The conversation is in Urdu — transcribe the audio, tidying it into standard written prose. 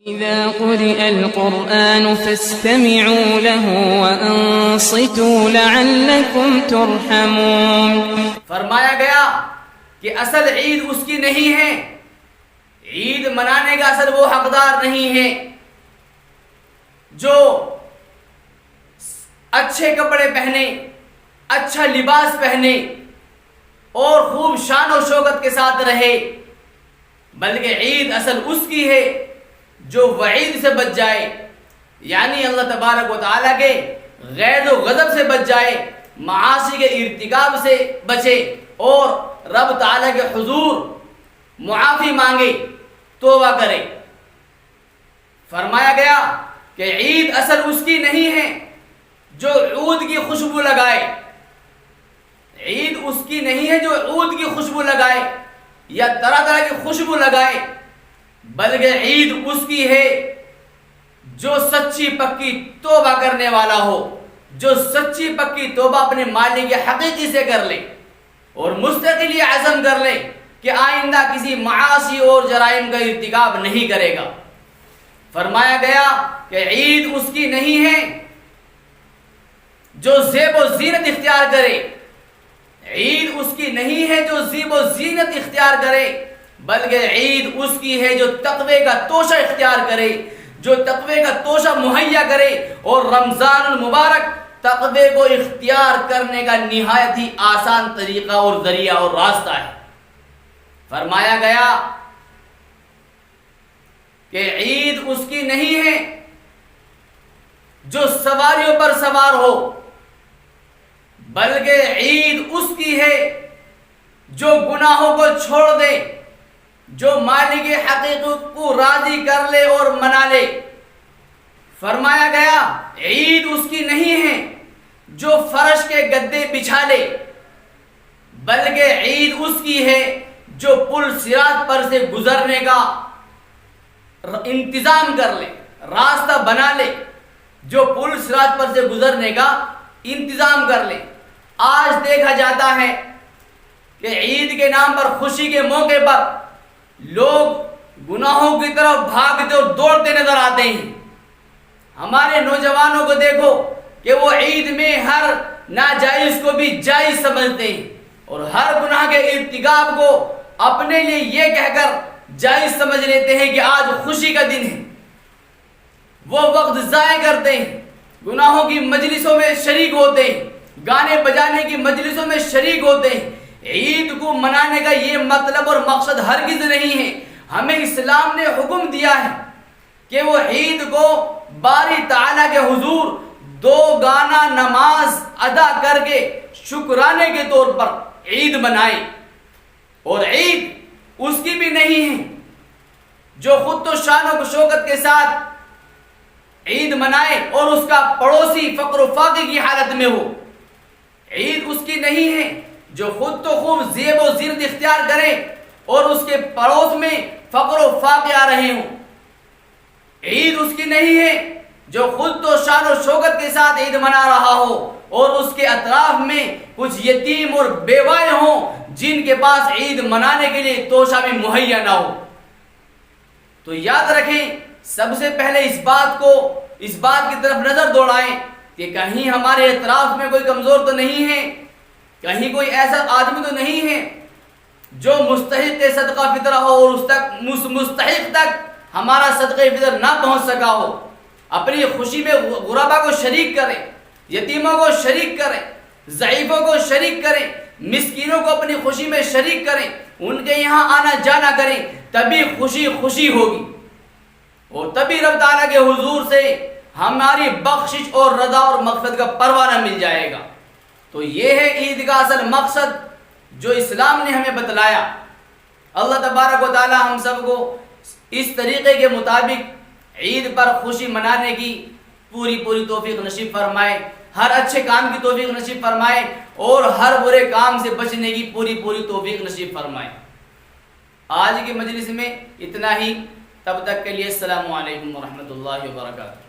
إذا قرئ القرآن فاستمعوا له وأنصتوا لعلكم ترحمون. فرمایا گیا کہ اصل عید اس کی نہیں ہے، عید منانے کا اصل وہ حقدار نہیں ہے جو اچھے کپڑے پہنے، اچھا لباس پہنے اور خوب شان و شوکت کے ساتھ رہے، بلکہ عید اصل اس کی ہے جو وعید سے بچ جائے، یعنی اللہ تبارک و تعالیٰ کے غیظ و غضب سے بچ جائے، معاصی کے ارتکاب سے بچے اور رب تعالیٰ کے حضور معافی مانگے، توبہ کرے. فرمایا گیا کہ عید اصل اس کی نہیں ہے جو عود کی خوشبو لگائے، عید اس کی نہیں ہے جو عود کی خوشبو لگائے یا طرح طرح کی خوشبو لگائے، بلکہ عید اس کی ہے جو سچی پکی توبہ کرنے والا ہو، جو سچی پکی توبہ اپنے مالک حقیقی سے کر لے اور مستقل یہ عزم کر لے کہ آئندہ کسی معاصی اور جرائم کا ارتکاب نہیں کرے گا. فرمایا گیا کہ عید اس کی نہیں ہے جو زیب و زینت اختیار کرے، عید اس کی نہیں ہے جو زیب و زینت اختیار کرے، بلکہ عید اس کی ہے جو تقوی کا توشہ اختیار کرے، جو تقوی کا توشہ مہیا کرے. اور رمضان المبارک تقوی کو اختیار کرنے کا نہایت ہی آسان طریقہ اور ذریعہ اور راستہ ہے. فرمایا گیا کہ عید اس کی نہیں ہے جو سواریوں پر سوار ہو، بلکہ عید اس کی ہے جو گناہوں کو چھوڑ دے، جو مالک حقیقت کو راضی کر لے اور منا لے. فرمایا گیا عید اس کی نہیں ہے جو فرش کے گدے بچھا لے، بلکہ عید اس کی ہے جو پل صراط پر سے گزرنے کا انتظام کر لے، راستہ بنا لے، جو پل صراط پر سے گزرنے کا انتظام کر لے. آج دیکھا جاتا ہے کہ عید کے نام پر، خوشی کے موقع پر لوگ گناہوں کی طرف بھاگتے اور دوڑتے نظر آتے ہیں. ہمارے نوجوانوں کو دیکھو کہ وہ عید میں ہر ناجائز کو بھی جائز سمجھتے ہیں اور ہر گناہ کے ارتکاب کو اپنے لیے یہ کہہ کر جائز سمجھ لیتے ہیں کہ آج خوشی کا دن ہے. وہ وقت ضائع کرتے ہیں، گناہوں کی مجلسوں میں شریک ہوتے ہیں، گانے بجانے کی مجلسوں میں شریک ہوتے ہیں. عید کو منانے کا یہ مطلب اور مقصد ہرگز نہیں ہے. ہمیں اسلام نے حکم دیا ہے کہ وہ عید کو باری تعالیٰ کے حضور 2 گانا نماز ادا کر کے شکرانے کے طور پر عید منائے. اور عید اس کی بھی نہیں ہے جو خود تو شان و شوکت کے ساتھ عید منائے اور اس کا پڑوسی فقر و فاقے کی حالت میں ہو. عید اس کی نہیں ہے جو خود تو خوب زیب و زینت اختیار کرے اور اس کے پڑوس میں فقر و فاقے آ رہے ہوں. عید اس کی نہیں ہے جو خود تو شان و شوکت کے ساتھ عید منا رہا ہو اور اس کے اطراف میں کچھ یتیم اور بیوائے ہوں جن کے پاس عید منانے کے لیے توشہ بھی مہیا نہ ہو. تو یاد رکھیں، سب سے پہلے اس بات کی طرف نظر دوڑائیں کہ کہیں ہمارے اطراف میں کوئی کمزور تو نہیں ہے، کہیں کوئی ایسا آدمی تو نہیں ہے جو مستحق صدقہ فطرہ ہو اور اس مستحق تک ہمارا صدقہ فطر نہ پہنچ سکا ہو. اپنی خوشی میں غربا کو شریک کریں، یتیموں کو شریک کریں، ضعیفوں کو شریک کریں، مسکینوں کو اپنی خوشی میں شریک کریں، ان کے یہاں آنا جانا کریں، تبھی خوشی ہوگی اور تبھی رب تعالیٰ کے حضور سے ہماری بخشش اور رضا اور مغفرت کا پروانہ مل جائے گا. تو یہ ہے عید کا اصل مقصد جو اسلام نے ہمیں بتلایا. اللہ تبارک و تعالیٰ ہم سب کو اس طریقے کے مطابق عید پر خوشی منانے کی پوری توفیق نصیب فرمائے، ہر اچھے کام کی توفیق نصیب فرمائے اور ہر برے کام سے بچنے کی پوری توفیق نصیب فرمائے. آج کی مجلس میں اتنا ہی. تب تک کے لیے السلام علیکم ورحمۃ اللہ وبرکاتہ.